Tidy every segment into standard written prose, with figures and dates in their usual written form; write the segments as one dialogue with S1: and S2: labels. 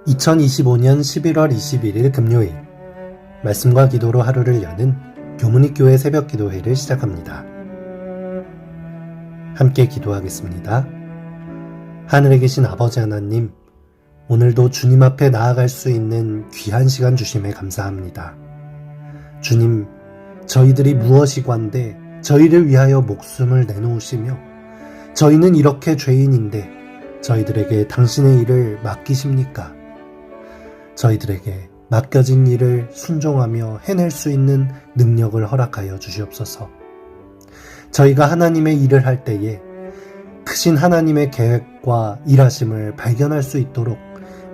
S1: 2025년 11월 21일 금요일 말씀과 기도로 하루를 여는 교문익교회 새벽 기도회를 시작합니다. 함께 기도하겠습니다. 하늘에 계신 아버지 하나님, 오늘도 주님 앞에 나아갈 수 있는 귀한 시간 주심에 감사합니다. 주님, 저희들이 무엇이관데 저희를 위하여 목숨을 내놓으시며 저희는 이렇게 죄인인데 저희들에게 당신의 일을 맡기십니까? 저희들에게 맡겨진 일을 순종하며 해낼 수 있는 능력을 허락하여 주시옵소서. 저희가 하나님의 일을 할 때에 크신 하나님의 계획과 일하심을 발견할 수 있도록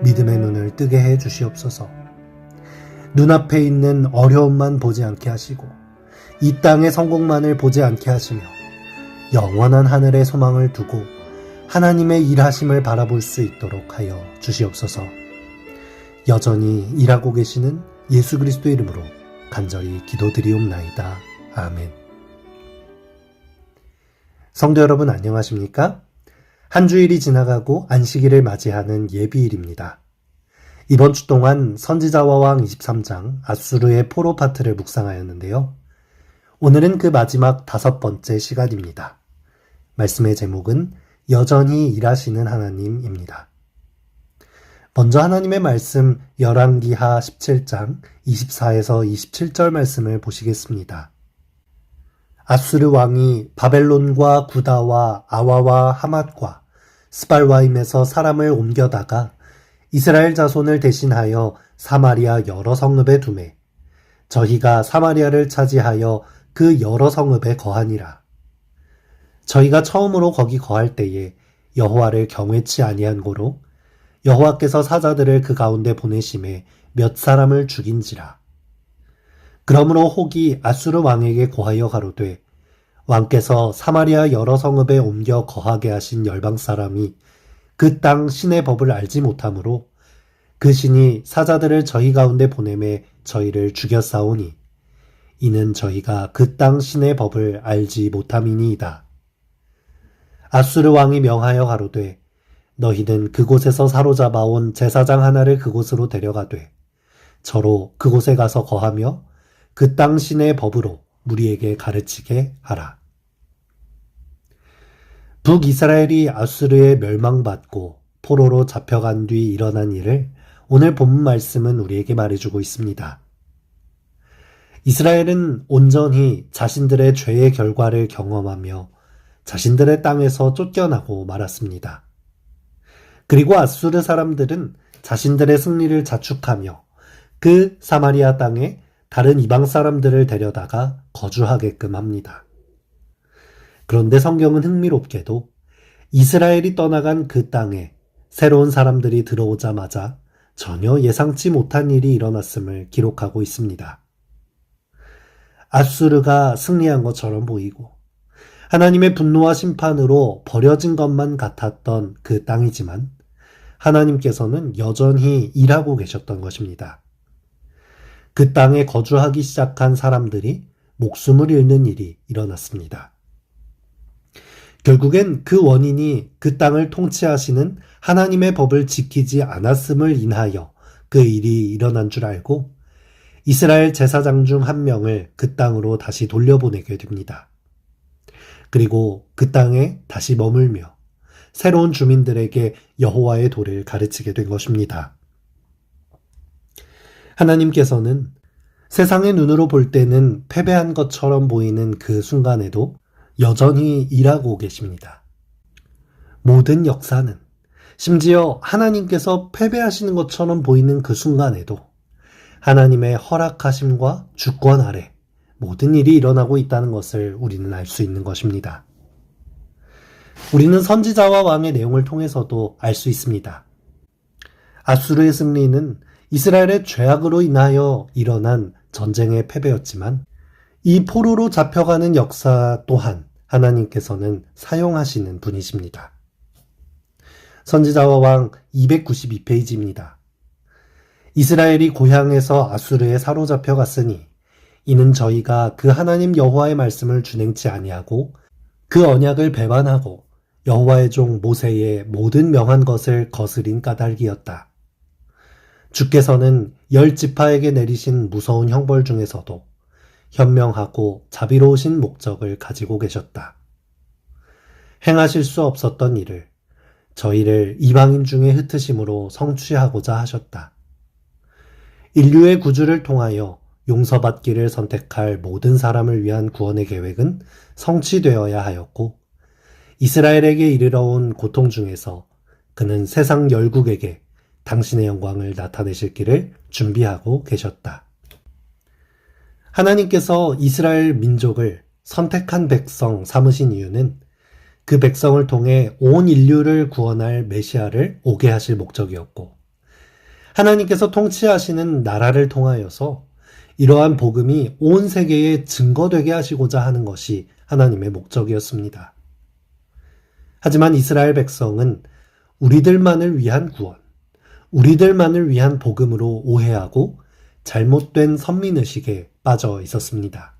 S1: 믿음의 눈을 뜨게 해 주시옵소서. 눈앞에 있는 어려움만 보지 않게 하시고 이 땅의 성공만을 보지 않게 하시며 영원한 하늘의 소망을 두고 하나님의 일하심을 바라볼 수 있도록 하여 주시옵소서. 여전히 일하고 계시는 예수 그리스도 이름으로 간절히 기도드리옵나이다. 아멘. 성도 여러분 안녕하십니까? 한 주일이 지나가고 안식일을 맞이하는 예비일입니다. 이번 주 동안 선지자와 왕 23장 아수르의 포로 파트를 묵상하였는데요. 오늘은 그 마지막 5번째 시간입니다. 말씀의 제목은 여전히 일하시는 하나님입니다. 먼저 하나님의 말씀 열왕기하 17장 24에서 27절 말씀을 보시겠습니다. 아수르 왕이 바벨론과 구다와 아와와 하맛과 스발와임에서 사람을 옮겨다가 이스라엘 자손을 대신하여 사마리아 여러 성읍에 두매 저희가 사마리아를 차지하여 그 여러 성읍에 거하니라. 저희가 처음으로 거기 거할 때에 여호와를 경외치 아니한 고로 여호와께서 사자들을 그 가운데 보내심에 몇 사람을 죽인지라. 그러므로 혹이 아수르 왕에게 고하여 가로되 왕께서 사마리아 여러 성읍에 옮겨 거하게 하신 열방 사람이 그 땅 신의 법을 알지 못하므로 그 신이 사자들을 저희 가운데 보내매 저희를 죽였사오니 이는 저희가 그 땅 신의 법을 알지 못함이니이다. 아수르 왕이 명하여 가로되 너희는 그곳에서 사로잡아온 제사장 하나를 그곳으로 데려가되 저로 그곳에 가서 거하며 그 땅 신의 법으로 무리에게 가르치게 하라. 북이스라엘이 아수르에 멸망받고 포로로 잡혀간 뒤 일어난 일을 오늘 본문 말씀은 우리에게 말해주고 있습니다. 이스라엘은 온전히 자신들의 죄의 결과를 경험하며 자신들의 땅에서 쫓겨나고 말았습니다. 그리고 아수르 사람들은 자신들의 승리를 자축하며 그 사마리아 땅에 다른 이방 사람들을 데려다가 거주하게끔 합니다. 그런데 성경은 흥미롭게도 이스라엘이 떠나간 그 땅에 새로운 사람들이 들어오자마자 전혀 예상치 못한 일이 일어났음을 기록하고 있습니다. 아수르가 승리한 것처럼 보이고 하나님의 분노와 심판으로 버려진 것만 같았던 그 땅이지만 하나님께서는 여전히 일하고 계셨던 것입니다. 그 땅에 거주하기 시작한 사람들이 목숨을 잃는 일이 일어났습니다. 결국엔 그 원인이 그 땅을 통치하시는 하나님의 법을 지키지 않았음을 인하여 그 일이 일어난 줄 알고 이스라엘 제사장 중 한 명을 그 땅으로 다시 돌려보내게 됩니다. 그리고 그 땅에 다시 머물며 새로운 주민들에게 여호와의 도를 가르치게 된 것입니다. 하나님께서는 세상의 눈으로 볼 때는 패배한 것처럼 보이는 그 순간에도 여전히 일하고 계십니다. 모든 역사는 심지어 하나님께서 패배하시는 것처럼 보이는 그 순간에도 하나님의 허락하심과 주권 아래 모든 일이 일어나고 있다는 것을 우리는 알 수 있는 것입니다. 우리는 선지자와 왕의 내용을 통해서도 알 수 있습니다. 아수르의 승리는 이스라엘의 죄악으로 인하여 일어난 전쟁의 패배였지만 이 포로로 잡혀가는 역사 또한 하나님께서는 사용하시는 분이십니다. 선지자와 왕 292페이지입니다. 이스라엘이 고향에서 아수르에 사로잡혀 갔으니 이는 저희가 그 하나님 여호와의 말씀을 준행치 아니하고 그 언약을 배반하고 여호와의 종 모세의 모든 명한 것을 거스린 까닭이었다. 주께서는 10지파에게 내리신 무서운 형벌 중에서도 현명하고 자비로우신 목적을 가지고 계셨다. 행하실 수 없었던 일을 저희를 이방인 중에 흩으심으로 성취하고자 하셨다. 인류의 구주를 통하여 용서받기를 선택할 모든 사람을 위한 구원의 계획은 성취되어야 하였고, 이스라엘에게 이르러 온 고통 중에서 그는 세상 열국에게 당신의 영광을 나타내실 길을 준비하고 계셨다. 하나님께서 이스라엘 민족을 선택한 백성 삼으신 이유는 그 백성을 통해 온 인류를 구원할 메시아를 오게 하실 목적이었고, 하나님께서 통치하시는 나라를 통하여서 이러한 복음이 온 세계에 증거되게 하시고자 하는 것이 하나님의 목적이었습니다. 하지만 이스라엘 백성은 우리들만을 위한 구원, 우리들만을 위한 복음으로 오해하고 잘못된 선민의식에 빠져 있었습니다.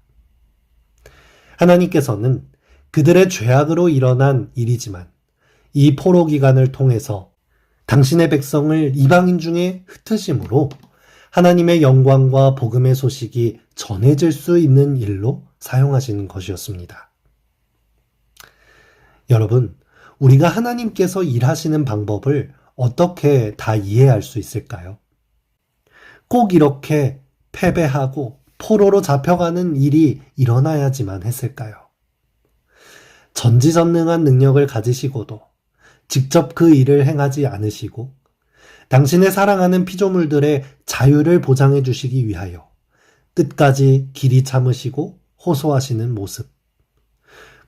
S1: 하나님께서는 그들의 죄악으로 일어난 일이지만 이 포로 기간을 통해서 당신의 백성을 이방인 중에 흩으심으로 하나님의 영광과 복음의 소식이 전해질 수 있는 일로 사용하시는 것이었습니다. 여러분, 우리가 하나님께서 일하시는 방법을 어떻게 다 이해할 수 있을까요? 꼭 이렇게 패배하고 포로로 잡혀가는 일이 일어나야지만 했을까요? 전지전능한 능력을 가지시고도 직접 그 일을 행하지 않으시고 당신의 사랑하는 피조물들의 자유를 보장해 주시기 위하여 끝까지 길이 참으시고 호소하시는 모습,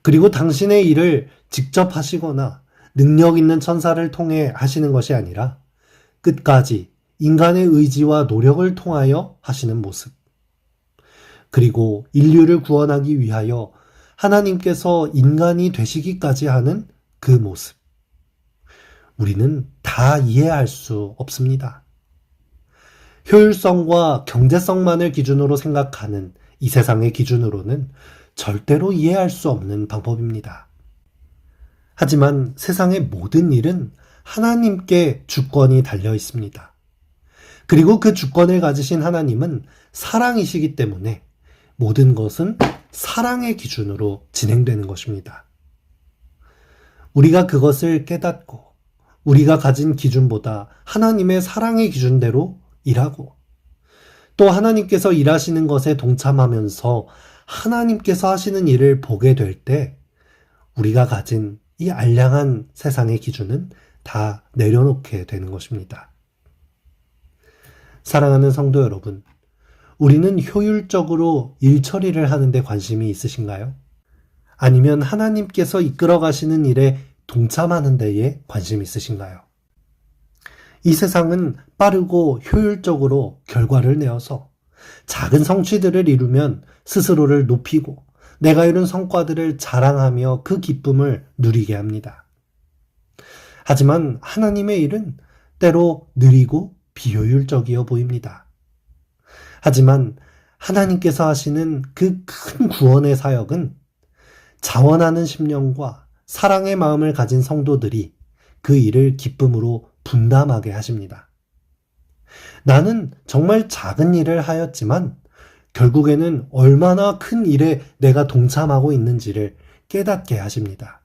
S1: 그리고 당신의 일을 직접 하시거나 능력 있는 천사를 통해 하시는 것이 아니라 끝까지 인간의 의지와 노력을 통하여 하시는 모습, 그리고 인류를 구원하기 위하여 하나님께서 인간이 되시기까지 하는 그 모습, 우리는 다 이해할 수 없습니다. 효율성과 경제성만을 기준으로 생각하는 이 세상의 기준으로는 절대로 이해할 수 없는 방법입니다. 하지만 세상의 모든 일은 하나님께 주권이 달려 있습니다. 그리고 그 주권을 가지신 하나님은 사랑이시기 때문에 모든 것은 사랑의 기준으로 진행되는 것입니다. 우리가 그것을 깨닫고 우리가 가진 기준보다 하나님의 사랑의 기준대로 일하고 또 하나님께서 일하시는 것에 동참하면서 하나님께서 하시는 일을 보게 될 때 우리가 가진 이 알량한 세상의 기준은 다 내려놓게 되는 것입니다. 사랑하는 성도 여러분, 우리는 효율적으로 일 처리를 하는 데 관심이 있으신가요? 아니면 하나님께서 이끌어 가시는 일에 동참하는 데에 관심이 있으신가요? 이 세상은 빠르고 효율적으로 결과를 내어서 작은 성취들을 이루면 스스로를 높이고 내가 이룬 성과들을 자랑하며 그 기쁨을 누리게 합니다. 하지만 하나님의 일은 때로 느리고 비효율적이어 보입니다. 하지만 하나님께서 하시는 그 큰 구원의 사역은 자원하는 심령과 사랑의 마음을 가진 성도들이 그 일을 기쁨으로 분담하게 하십니다. 나는 정말 작은 일을 하였지만 결국에는 얼마나 큰 일에 내가 동참하고 있는지를 깨닫게 하십니다.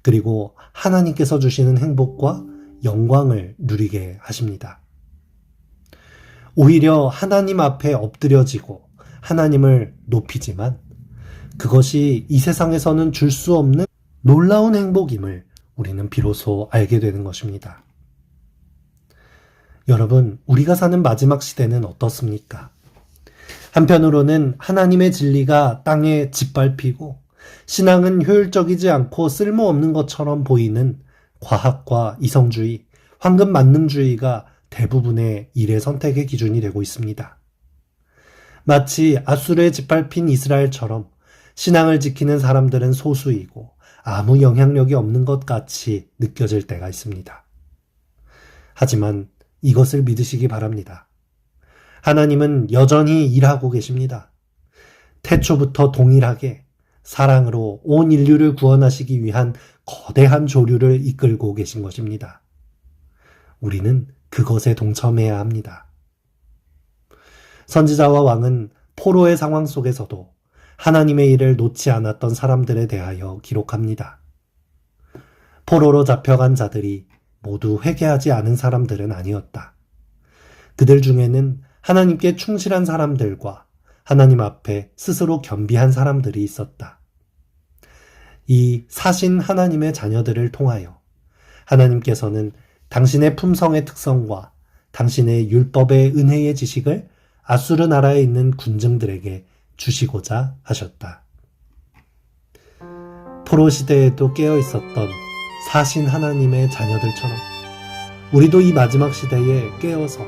S1: 그리고 하나님께서 주시는 행복과 영광을 누리게 하십니다. 오히려 하나님 앞에 엎드려지고 하나님을 높이지만 그것이 이 세상에서는 줄 수 없는 놀라운 행복임을 우리는 비로소 알게 되는 것입니다. 여러분, 우리가 사는 마지막 시대는 어떻습니까? 한편으로는 하나님의 진리가 땅에 짓밟히고 신앙은 효율적이지 않고 쓸모없는 것처럼 보이는 과학과 이성주의, 황금 만능주의가 대부분의 일의 선택의 기준이 되고 있습니다. 마치 앗수르에 짓밟힌 이스라엘처럼 신앙을 지키는 사람들은 소수이고 아무 영향력이 없는 것 같이 느껴질 때가 있습니다. 하지만 이것을 믿으시기 바랍니다. 하나님은 여전히 일하고 계십니다. 태초부터 동일하게 사랑으로 온 인류를 구원하시기 위한 거대한 조류를 이끌고 계신 것입니다. 우리는 그것에 동참해야 합니다. 선지자와 왕은 포로의 상황 속에서도 하나님의 일을 놓지 않았던 사람들에 대하여 기록합니다. 포로로 잡혀간 자들이 모두 회개하지 않은 사람들은 아니었다. 그들 중에는 하나님께 충실한 사람들과 하나님 앞에 스스로 겸비한 사람들이 있었다. 이 사신 하나님의 자녀들을 통하여 하나님께서는 당신의 품성의 특성과 당신의 율법의 은혜의 지식을 아수르 나라에 있는 군중들에게 주시고자 하셨다. 포로 시대에도 깨어 있었던 사신 하나님의 자녀들처럼 우리도 이 마지막 시대에 깨어서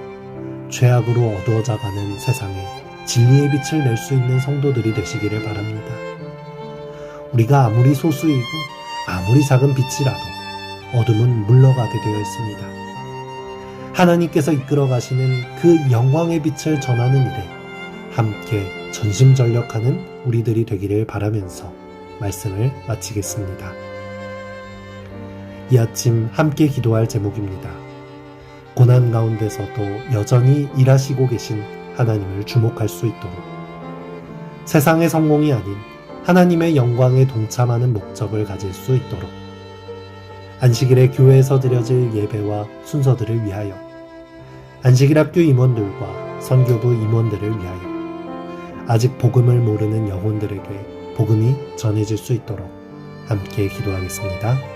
S1: 죄악으로 어두워져가는 세상에 진리의 빛을 낼 수 있는 성도들이 되시기를 바랍니다. 우리가 아무리 소수이고 아무리 작은 빛이라도 어둠은 물러가게 되어 있습니다. 하나님께서 이끌어 가시는 그 영광의 빛을 전하는 일에 함께 전심전력하는 우리들이 되기를 바라면서 말씀을 마치겠습니다. 이 아침 함께 기도할 제목입니다. 고난 가운데서도 여전히 일하시고 계신 하나님을 주목할 수 있도록 세상의 성공이 아닌 하나님의 영광에 동참하는 목적을 가질 수 있도록 안식일에 교회에서 드려질 예배와 순서들을 위하여 안식일 학교 임원들과 선교부 임원들을 위하여 아직 복음을 모르는 영혼들에게 복음이 전해질 수 있도록 함께 기도하겠습니다.